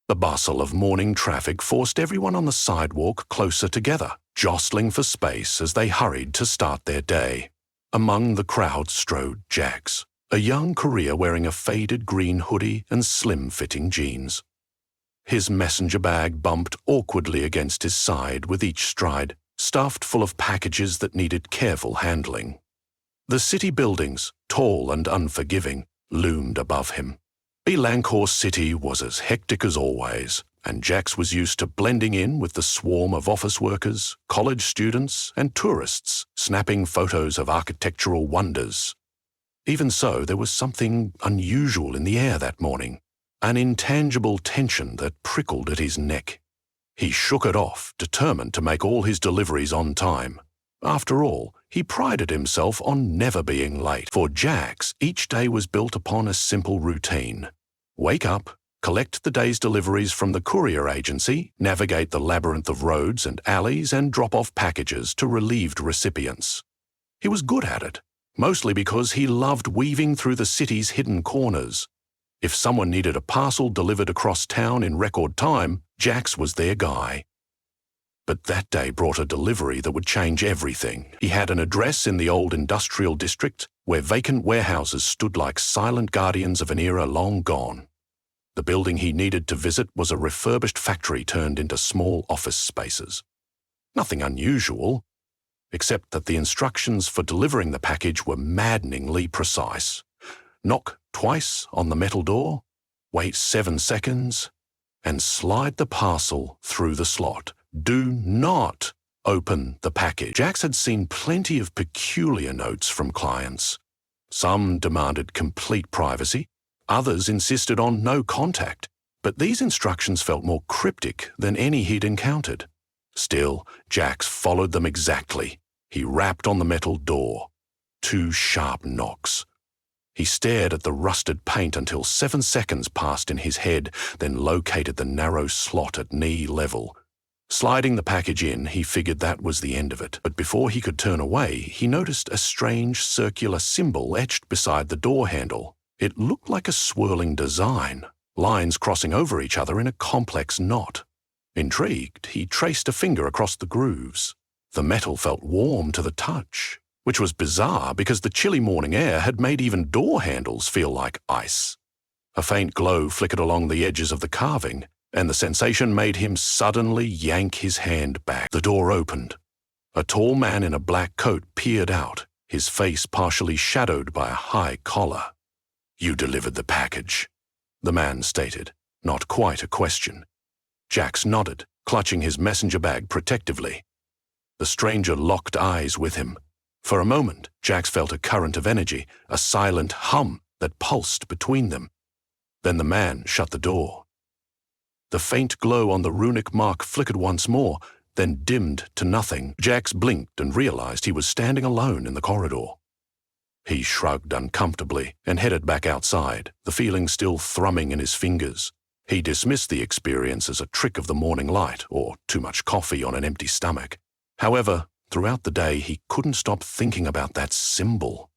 The bustle of morning traffic forced everyone on the sidewalk closer together, jostling for space as they hurried to start their day. Among the crowd strode Jax, a young courier wearing a faded green hoodie and slim-fitting jeans. His messenger bag bumped awkwardly against his side with each stride, stuffed full of packages that needed careful handling. The city buildings, tall and unforgiving, loomed above him. Belancourt City was as hectic as always, and Jax was used to blending in with the swarm of office workers, college students, and tourists snapping photos of architectural wonders. Even so, there was something unusual in the air that morning, an intangible tension that prickled at his neck. He shook it off, determined to make all his deliveries on time. After all, he prided himself on never being late. For Jax, each day was built upon a simple routine. Wake up, collect the day's deliveries from the courier agency, navigate the labyrinth of roads and alleys, and drop off packages to relieved recipients. He was good at it, mostly because he loved weaving through the city's hidden corners. If someone needed a parcel delivered across town in record time, Jax was their guy. But that day brought a delivery that would change everything. He had an address in the old industrial district where vacant warehouses stood like silent guardians of an era long gone. The building he needed to visit was a refurbished factory turned into small office spaces. Nothing unusual, except that the instructions for delivering the package were maddeningly precise. Knock twice on the metal door, wait 7 seconds, and slide the parcel through the slot. Do not open the package. Jax had seen plenty of peculiar notes from clients. Some demanded complete privacy, others insisted on no contact, but these instructions felt more cryptic than any he'd encountered. Still, Jax followed them exactly. He rapped on the metal door. 2 sharp knocks. He stared at the rusted paint until 7 seconds passed in his head, then located the narrow slot at knee level. Sliding the package in, he figured that was the end of it. But before he could turn away, he noticed a strange circular symbol etched beside the door handle. It looked like a swirling design, lines crossing over each other in a complex knot. Intrigued, he traced a finger across the grooves. The metal felt warm to the touch, which was bizarre because the chilly morning air had made even door handles feel like ice. A faint glow flickered along the edges of the carving, and the sensation made him suddenly yank his hand back. The door opened. A tall man in a black coat peered out, his face partially shadowed by a high collar. "You delivered the package," the man stated, not quite a question. Jax nodded, clutching his messenger bag protectively. The stranger locked eyes with him. For a moment, Jax felt a current of energy, a silent hum that pulsed between them. Then the man shut the door. The faint glow on the Runic mark flickered once more, then dimmed to nothing. Jax blinked and realized he was standing alone in the corridor. He shrugged uncomfortably and headed back outside, the feeling still thrumming in his fingers. He dismissed the experience as a trick of the morning light or too much coffee on an empty stomach. However, throughout the day he couldn't stop thinking about that symbol.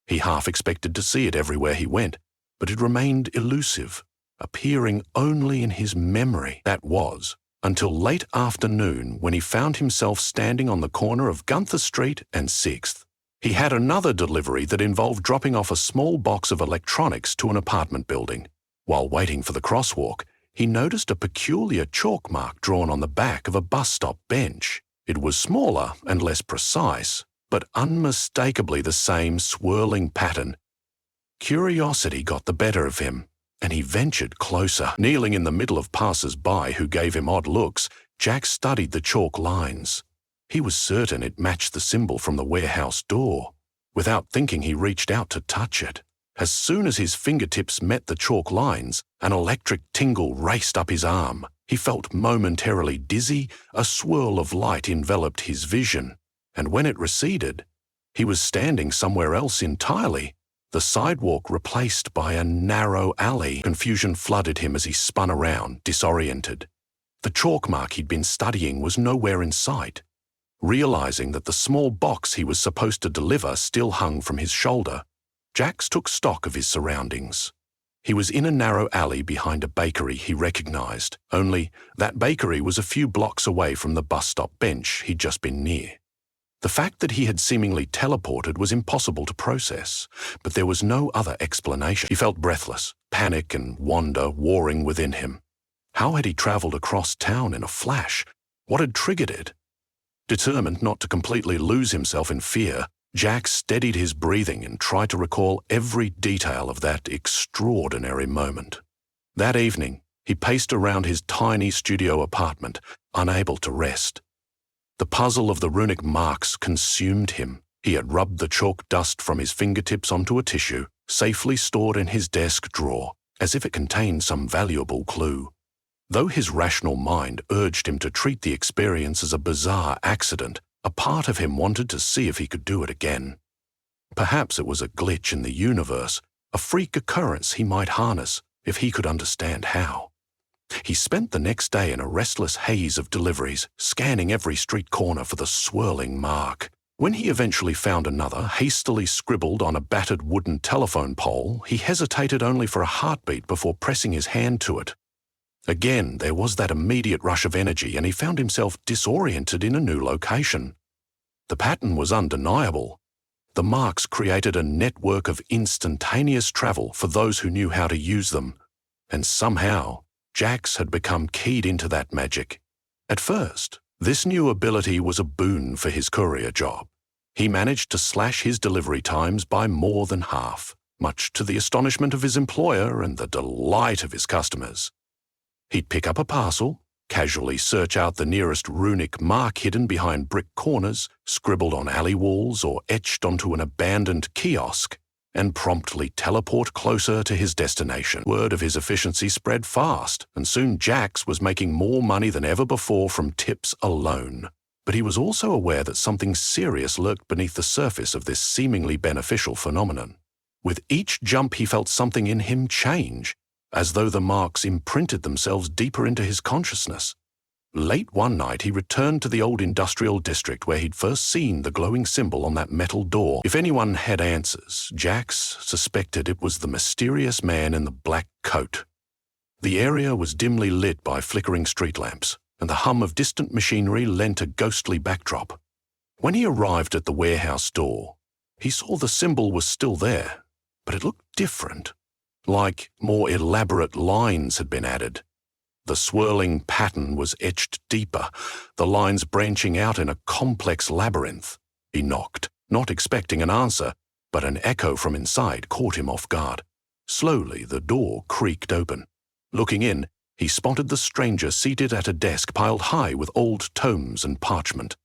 He half expected to see it everywhere he went, but it remained elusive, appearing only in his memory. That was, until late afternoon when he found himself standing on the corner of Gunther Street and 6th. He had another delivery that involved dropping off a small box of electronics to an apartment building. While waiting for the crosswalk, he noticed a peculiar chalk mark drawn on the back of a bus stop bench. It was smaller and less precise, but unmistakably the same swirling pattern. Curiosity got the better of him, and he ventured closer. Kneeling in the middle of passers-by who gave him odd looks, Jax studied the chalk lines. He was certain it matched the symbol from the warehouse door. Without thinking, he reached out to touch it. As soon as his fingertips met the chalk lines, an electric tingle raced up his arm. He felt momentarily dizzy, a swirl of light enveloped his vision, and when it receded, he was standing somewhere else entirely. The sidewalk replaced by a narrow alley. Confusion flooded him as he spun around, disoriented. The chalk mark he'd been studying was nowhere in sight. Realizing that the small box he was supposed to deliver still hung from his shoulder, Jax took stock of his surroundings. He was in a narrow alley behind a bakery he recognized, only that bakery was a few blocks away from the bus stop bench he'd just been near. The fact that he had seemingly teleported was impossible to process, but there was no other explanation. He felt breathless, panic and wonder warring within him. How had he traveled across town in a flash? What had triggered it? Determined not to completely lose himself in fear, Jack steadied his breathing and tried to recall every detail of that extraordinary moment. That evening, he paced around his tiny studio apartment, unable to rest. The puzzle of the runic marks consumed him. He had rubbed the chalk dust from his fingertips onto a tissue, safely stored in his desk drawer, as if it contained some valuable clue. Though his rational mind urged him to treat the experience as a bizarre accident, a part of him wanted to see if he could do it again. Perhaps it was a glitch in the universe, a freak occurrence he might harness if he could understand how. He spent the next day in a restless haze of deliveries, scanning every street corner for the swirling mark. When he eventually found another, hastily scribbled on a battered wooden telephone pole, he hesitated only for a heartbeat before pressing his hand to it. Again, there was that immediate rush of energy, and he found himself disoriented in a new location. The pattern was undeniable. The marks created a network of instantaneous travel for those who knew how to use them, and somehow, Jax had become keyed into that magic. At first, this new ability was a boon for his courier job. He managed to slash his delivery times by more than half, much to the astonishment of his employer and the delight of his customers. He'd pick up a parcel, casually search out the nearest runic mark hidden behind brick corners, scribbled on alley walls or etched onto an abandoned kiosk, and promptly teleport closer to his destination. Word of his efficiency spread fast, and soon Jax was making more money than ever before from tips alone. But he was also aware that something serious lurked beneath the surface of this seemingly beneficial phenomenon. With each jump he felt something in him change, as though the marks imprinted themselves deeper into his consciousness. Late one night, he returned to the old industrial district where he'd first seen the glowing symbol on that metal door. If anyone had answers, Jax suspected it was the mysterious man in the black coat. The area was dimly lit by flickering street lamps, and the hum of distant machinery lent a ghostly backdrop. When he arrived at the warehouse door, he saw the symbol was still there, but it looked different. Like more elaborate lines had been added. The swirling pattern was etched deeper, the lines branching out in a complex labyrinth. He knocked, not expecting an answer, but an echo from inside caught him off guard. Slowly, the door creaked open. Looking in, he spotted the stranger seated at a desk piled high with old tomes and parchment.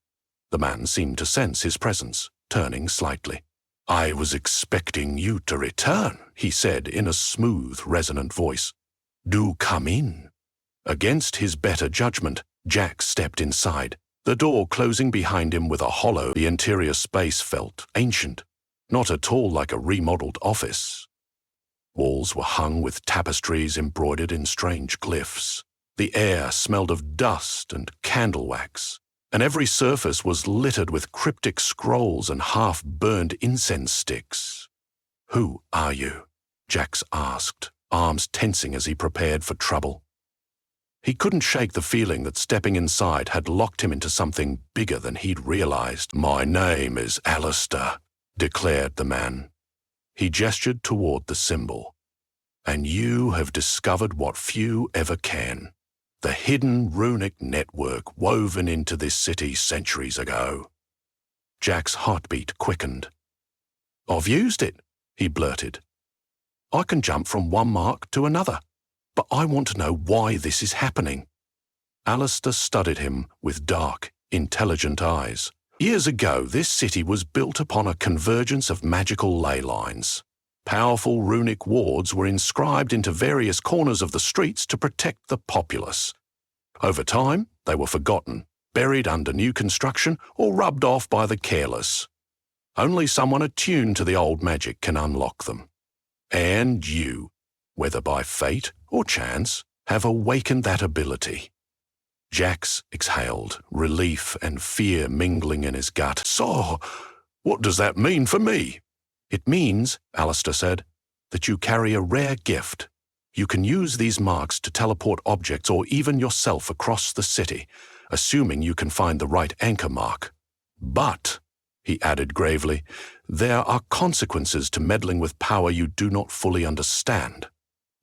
The man seemed to sense his presence, turning slightly. "I was expecting you to return," he said in a smooth, resonant voice. "Do come in." Against his better judgment, Jack stepped inside, the door closing behind him with a hollow. The interior space felt ancient, not at all like a remodeled office. Walls were hung with tapestries embroidered in strange glyphs. The air smelled of dust and candle wax, and every surface was littered with cryptic scrolls and half-burned incense sticks. "Who are you?" Jax asked, arms tensing as he prepared for trouble. He couldn't shake the feeling that stepping inside had locked him into something bigger than he'd realized. "My name is Alistair," declared the man. He gestured toward the symbol. "And you have discovered what few ever can. The hidden runic network woven into this city centuries ago." Jack's heartbeat quickened. "I've used it," he blurted. "I can jump from one mark to another, but I want to know why this is happening." Alistair studied him with dark, intelligent eyes. "Years ago, this city was built upon a convergence of magical ley lines. Powerful runic wards were inscribed into various corners of the streets to protect the populace. Over time, they were forgotten, buried under new construction, or rubbed off by the careless. Only someone attuned to the old magic can unlock them. And you, whether by fate or chance, have awakened that ability." Jax exhaled, relief and fear mingling in his gut. "So, what does that mean for me?" "It means," Alistair said, "that you carry a rare gift, You can use these marks to teleport objects or even yourself across the city, assuming you can find the right anchor mark. But, he added gravely, there are consequences to meddling with power you do not fully understand.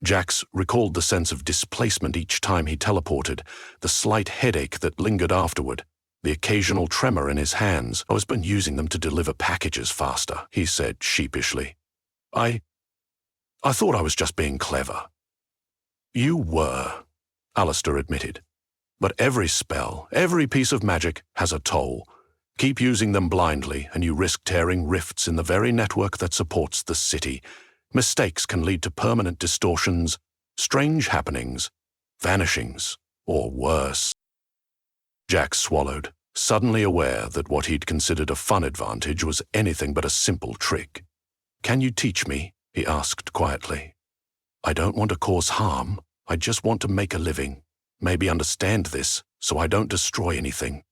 Jax recalled the sense of displacement each time he teleported, the slight headache that lingered afterward, the occasional tremor in his hands. "I was been using them to deliver packages faster," he said sheepishly. I thought I was just being clever." "You were," Alistair admitted. "But every spell, every piece of magic has a toll. Keep using them blindly, and you risk tearing rifts in the very network that supports the city. Mistakes can lead to permanent distortions, strange happenings, vanishings, or worse." Jack swallowed, suddenly aware that what he'd considered a fun advantage was anything but a simple trick. "Can you teach me?" he asked quietly. "I don't want to cause harm. I just want to make a living. Maybe understand this, so I don't destroy anything."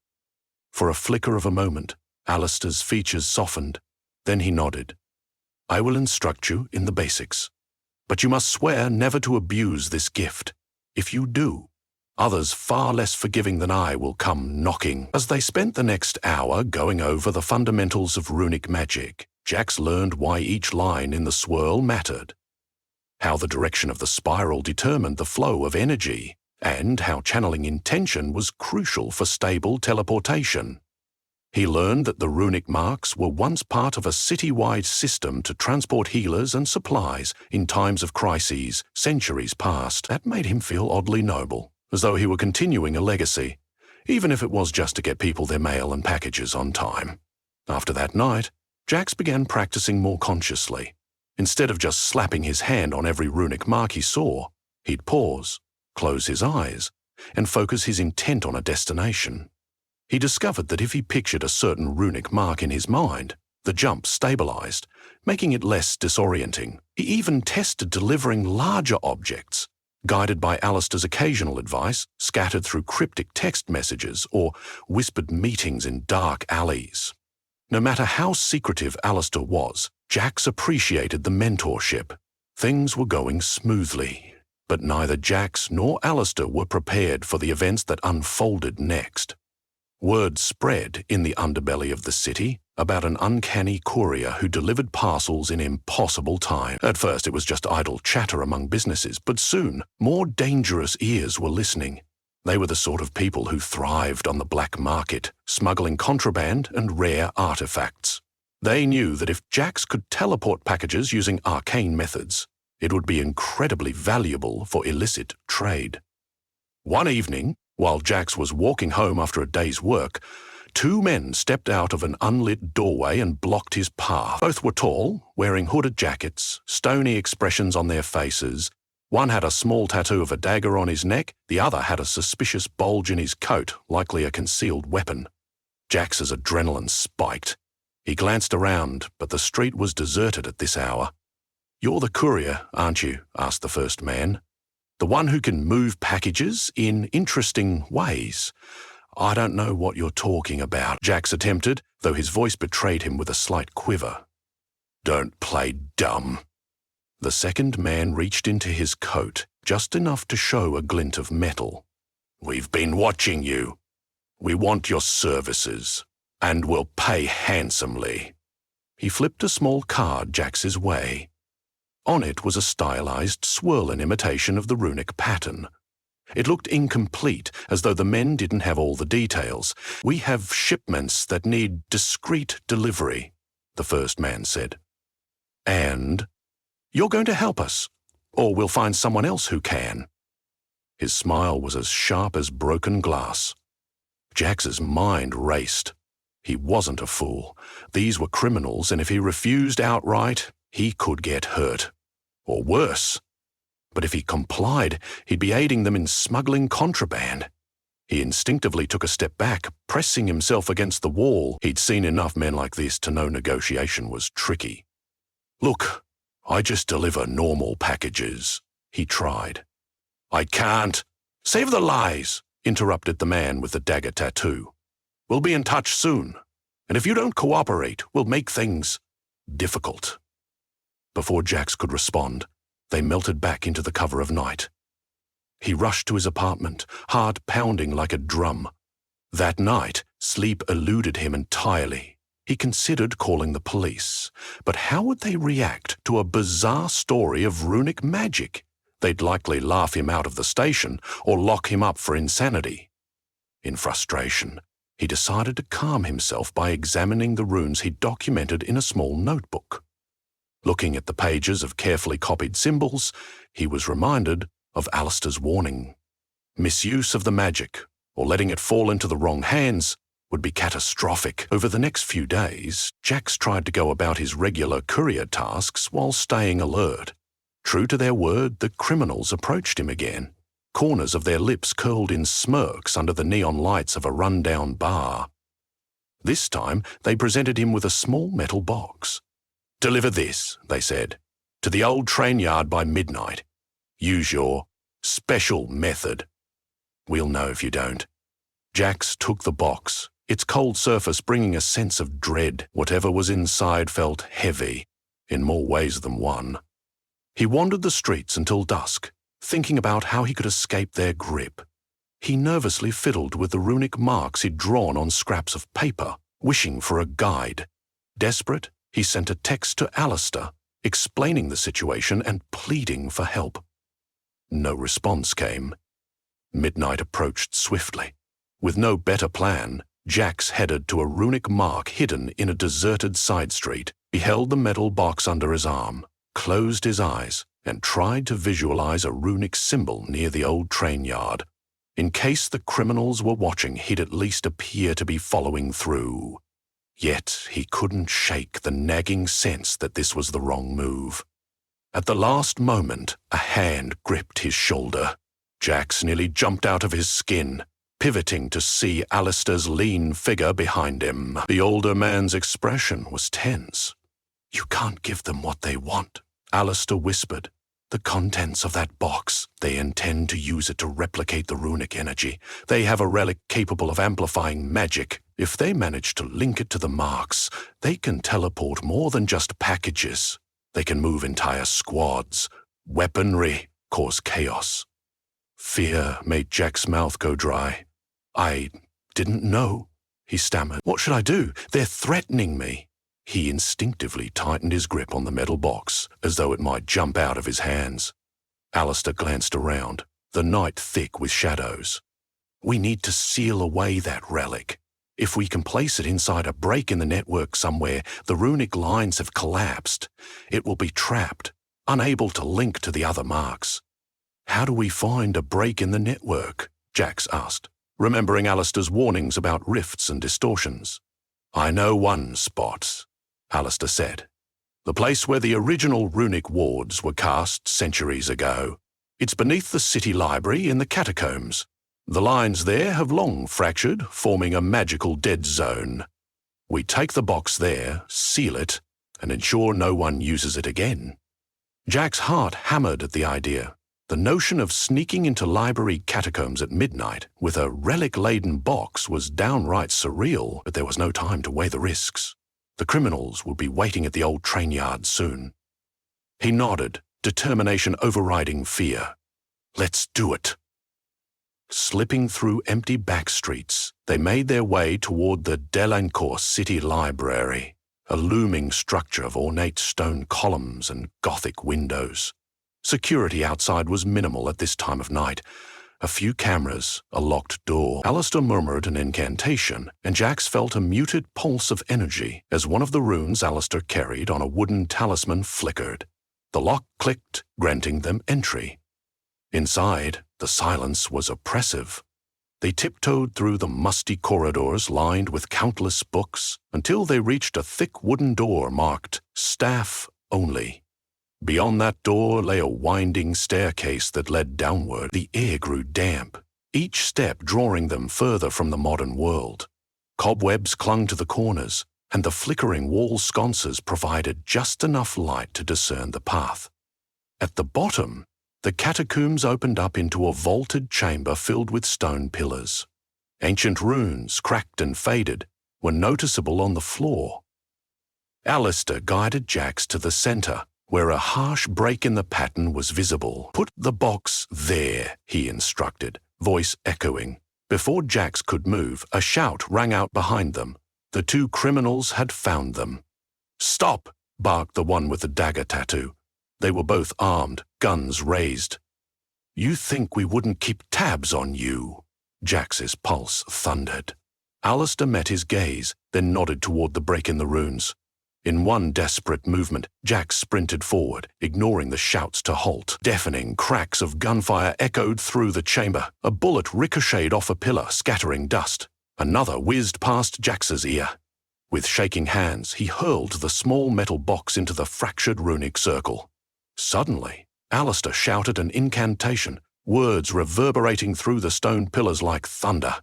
For a flicker of a moment, Alistair's features softened. Then he nodded. "I will instruct you in the basics. But you must swear never to abuse this gift. If you do, others far less forgiving than I will come knocking." As they spent the next hour going over the fundamentals of runic magic, Jax learned why each line in the swirl mattered, how the direction of the spiral determined the flow of energy, and how channeling intention was crucial for stable teleportation. He learned that the runic marks were once part of a city-wide system to transport healers and supplies in times of crises centuries past. That made him feel oddly noble, as though he were continuing a legacy, even if it was just to get people their mail and packages on time. After that night, Jax began practicing more consciously. Instead of just slapping his hand on every runic mark he saw, he'd pause, close his eyes, and focus his intent on a destination. He discovered that if he pictured a certain runic mark in his mind, the jump stabilized, making it less disorienting. He even tested delivering larger objects, guided by Alistair's occasional advice, scattered through cryptic text messages or whispered meetings in dark alleys. No matter how secretive Alistair was, Jax appreciated the mentorship. Things were going smoothly, but neither Jax nor Alistair were prepared for the events that unfolded next. Word spread in the underbelly of the city about an uncanny courier who delivered parcels in impossible time. At first it was just idle chatter among businesses, but soon more dangerous ears were listening. They were the sort of people who thrived on the black market, smuggling contraband and rare artifacts. They knew that if Jax could teleport packages using arcane methods, it would be incredibly valuable for illicit trade. One evening, while Jax was walking home after a day's work, two men stepped out of an unlit doorway and blocked his path. Both were tall, wearing hooded jackets, stony expressions on their faces. One had a small tattoo of a dagger on his neck, the other had a suspicious bulge in his coat, likely a concealed weapon. Jax's adrenaline spiked. He glanced around, but the street was deserted at this hour. "You're the courier, aren't you?" asked the first man. "The one who can move packages in interesting ways." "I don't know what you're talking about," Jax attempted, though his voice betrayed him with a slight quiver. "Don't play dumb." The second man reached into his coat, just enough to show a glint of metal. "We've been watching you. We want your services, and we'll pay handsomely." He flipped a small card Jax's way. On it was a stylized swirl in imitation of the runic pattern. It looked incomplete, as though the men didn't have all the details. "We have shipments that need discreet delivery," the first man said. "And you're going to help us, or we'll find someone else who can." His smile was as sharp as broken glass. Jax's mind raced. He wasn't a fool. These were criminals, and if he refused outright, he could get hurt. Or worse. But if he complied, he'd be aiding them in smuggling contraband. He instinctively took a step back, pressing himself against the wall. He'd seen enough men like this to know negotiation was tricky. "Look, I just deliver normal packages," he tried. "I can't." "Save the lies," interrupted the man with the dagger tattoo. "We'll be in touch soon, and if you don't cooperate, we'll make things difficult." Before Jax could respond, They melted back into the cover of night. He rushed to his apartment, heart pounding like a drum. That night, sleep eluded him entirely. He considered calling the police, but how would they react to a bizarre story of runic magic? They'd likely laugh him out of the station or lock him up for insanity. In frustration, he decided to calm himself by examining the runes he'd documented in a small notebook. Looking at the pages of carefully copied symbols, he was reminded of Alistair's warning. Misuse of the magic, or letting it fall into the wrong hands, would be catastrophic. Over the next few days, Jax tried to go about his regular courier tasks while staying alert. True to their word, the criminals approached him again. Corners of their lips curled in smirks under the neon lights of a run-down bar. This time, they presented him with a small metal box. "Deliver this," they said, "to the old train yard by midnight. Use your special method." "We'll know if you don't." Jax took the box, its cold surface bringing a sense of dread. Whatever was inside felt heavy, in more ways than one. He wandered the streets until dusk, thinking about how he could escape their grip. He nervously fiddled with the runic marks he'd drawn on scraps of paper, wishing for a guide. Desperate, he sent a text to Alistair, explaining the situation and pleading for help. No response came. Midnight approached swiftly. With no better plan, Jax headed to a runic mark hidden in a deserted side street. He held the metal box under his arm, closed his eyes, and tried to visualize a runic symbol near the old train yard. In case the criminals were watching, he'd at least appear to be following through. Yet he couldn't shake the nagging sense that this was the wrong move. At the last moment, a hand gripped his shoulder. Jax nearly jumped out of his skin, pivoting to see Alistair's lean figure behind him. The older man's expression was tense. "You can't give them what they want," Alistair whispered. "The contents of that box, they intend to use it to replicate the runic energy. They have a relic capable of amplifying magic. If they manage to link it to the marks, they can teleport more than just packages. They can move entire squads, weaponry, cause chaos." Fear made Jack's mouth go dry. "I didn't know," he stammered. "What should I do? They're threatening me." He instinctively tightened his grip on the metal box, as though it might jump out of his hands. Alistair glanced around, the night thick with shadows. "We need to seal away that relic. If we can place it inside a break in the network somewhere, the runic lines have collapsed. It will be trapped, unable to link to the other marks." "How do we find a break in the network?" Jax asked, remembering Alistair's warnings about rifts and distortions. "I know one spot," Alistair said. "The place where the original runic wards were cast centuries ago. It's beneath the city library in the catacombs. The lines there have long fractured, forming a magical dead zone. We take the box there, seal it, and ensure no one uses it again." Jack's heart hammered at the idea. The notion of sneaking into library catacombs at midnight with a relic-laden box was downright surreal, but there was no time to weigh the risks. The criminals would be waiting at the old train yard soon. He nodded, determination overriding fear. "Let's do it." Slipping through empty back streets, they made their way toward the Delancourt City Library, a looming structure of ornate stone columns and Gothic windows. Security outside was minimal at this time of night. A few cameras, a locked door. Alistair murmured an incantation, and Jax felt a muted pulse of energy as one of the runes Alistair carried on a wooden talisman flickered. The lock clicked, granting them entry. Inside, the silence was oppressive. They tiptoed through the musty corridors lined with countless books until they reached a thick wooden door marked "Staff Only." Beyond that door lay a winding staircase that led downward. The air grew damp, each step drawing them further from the modern world. Cobwebs clung to the corners, and the flickering wall sconces provided just enough light to discern the path. At the bottom, the catacombs opened up into a vaulted chamber filled with stone pillars. Ancient runes, cracked and faded, were noticeable on the floor. Alistair guided Jax to the center, where a harsh break in the pattern was visible. "Put the box there," he instructed, voice echoing. Before Jax could move, a shout rang out behind them. The two criminals had found them. "Stop!" barked the one with the dagger tattoo. They were both armed, guns raised. "You think we wouldn't keep tabs on you?" Jax's pulse thundered. Alistair met his gaze, then nodded toward the break in the runes. In one desperate movement, Jax sprinted forward, ignoring the shouts to halt. Deafening cracks of gunfire echoed through the chamber. A bullet ricocheted off a pillar, scattering dust. Another whizzed past Jax's ear. With shaking hands, he hurled the small metal box into the fractured runic circle. Suddenly, Alistair shouted an incantation, words reverberating through the stone pillars like thunder.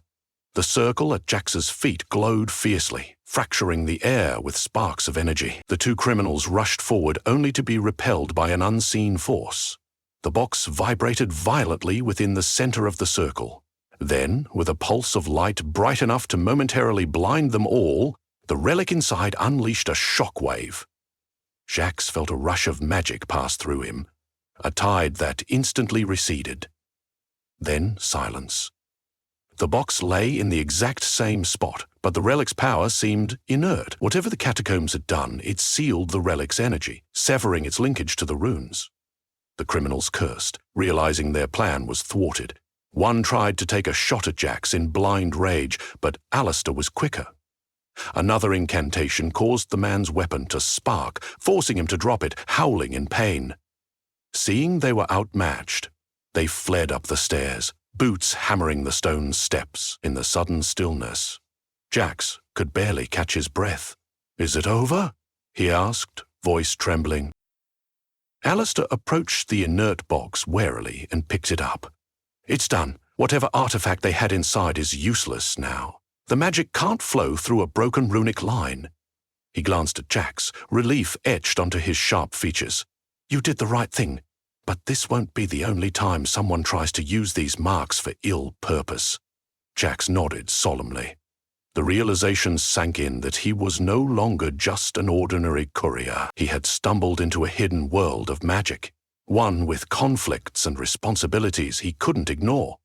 The circle at Jax's feet glowed fiercely, fracturing the air with sparks of energy. The two criminals rushed forward only to be repelled by an unseen force. The box vibrated violently within the center of the circle. Then, with a pulse of light bright enough to momentarily blind them all, the relic inside unleashed a shockwave. Jax felt a rush of magic pass through him, a tide that instantly receded. Then silence. The box lay in the exact same spot, but the relic's power seemed inert. Whatever the catacombs had done, it sealed the relic's energy, severing its linkage to the runes. The criminals cursed, realizing their plan was thwarted. One tried to take a shot at Jax in blind rage, but Alistair was quicker. Another incantation caused the man's weapon to spark, forcing him to drop it, howling in pain. Seeing they were outmatched, they fled up the stairs, boots hammering the stone steps. In the sudden stillness, Jax could barely catch his breath. "Is it over?" he asked, voice trembling. Alistair approached the inert box warily and picked it up. "It's done. Whatever artifact they had inside is useless now. The magic can't flow through a broken runic line." He glanced at Jax, relief etched onto his sharp features. "You did the right thing, but this won't be the only time someone tries to use these marks for ill purpose." Jax nodded solemnly. The realization sank in that he was no longer just an ordinary courier. He had stumbled into a hidden world of magic, one with conflicts and responsibilities he couldn't ignore.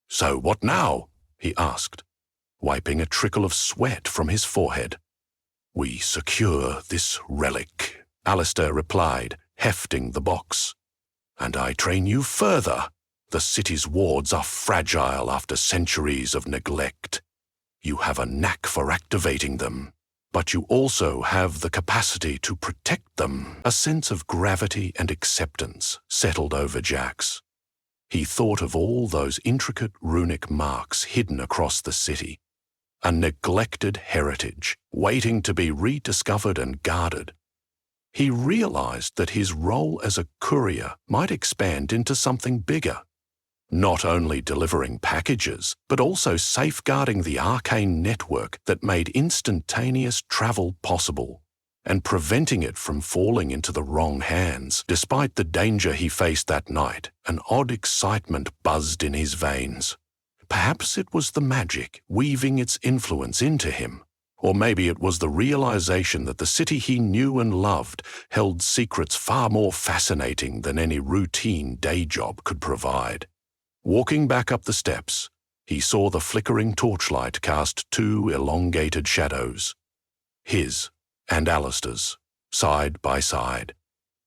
"So what now?" he asked, wiping a trickle of sweat from his forehead. "We secure this relic," Alistair replied, hefting the box. "And I train you further. The city's wards are fragile after centuries of neglect. You have a knack for activating them, but you also have the capacity to protect them." A sense of gravity and acceptance settled over Jax. He thought of all those intricate runic marks hidden across the city, a neglected heritage waiting to be rediscovered and guarded. He realized that his role as a courier might expand into something bigger, not only delivering packages, but also safeguarding the arcane network that made instantaneous travel possible and preventing it from falling into the wrong hands. Despite the danger he faced that night, an odd excitement buzzed in his veins. Perhaps it was the magic weaving its influence into him, or maybe it was the realization that the city he knew and loved held secrets far more fascinating than any routine day job could provide. Walking back up the steps, he saw the flickering torchlight cast two elongated shadows, his and Alistair's, side by side.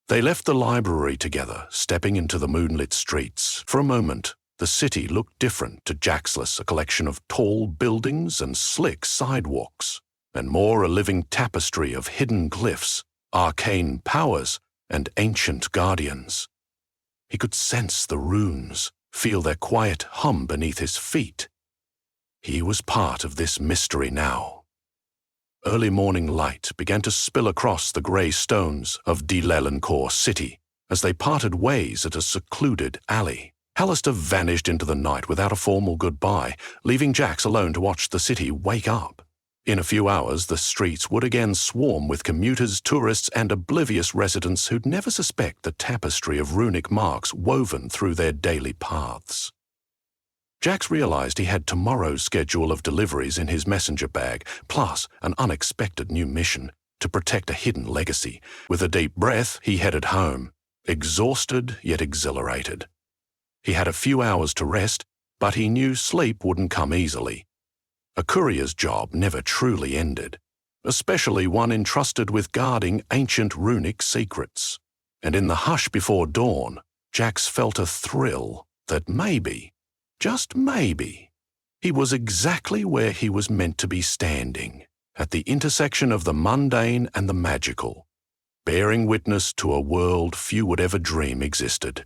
They left the library together, stepping into the moonlit streets. For a moment, the city looked different to Jaxless, a collection of tall buildings and slick sidewalks, and more a living tapestry of hidden glyphs, arcane powers, and ancient guardians. He could sense the runes, feel their quiet hum beneath his feet. He was part of this mystery now. Early morning light began to spill across the grey stones of Dilelancourt City as they parted ways at a secluded alley. Alistair vanished into the night without a formal goodbye, leaving Jax alone to watch the city wake up. In a few hours, the streets would again swarm with commuters, tourists, and oblivious residents who'd never suspect the tapestry of runic marks woven through their daily paths. Jax realized he had tomorrow's schedule of deliveries in his messenger bag, plus an unexpected new mission: to protect a hidden legacy. With a deep breath, he headed home, exhausted yet exhilarated. He had a few hours to rest, but he knew sleep wouldn't come easily. A courier's job never truly ended, especially one entrusted with guarding ancient Runic secrets. And in the hush before dawn, Jax felt a thrill that maybe, just maybe, he was exactly where he was meant to be standing, at the intersection of the mundane and the magical, bearing witness to a world few would ever dream existed.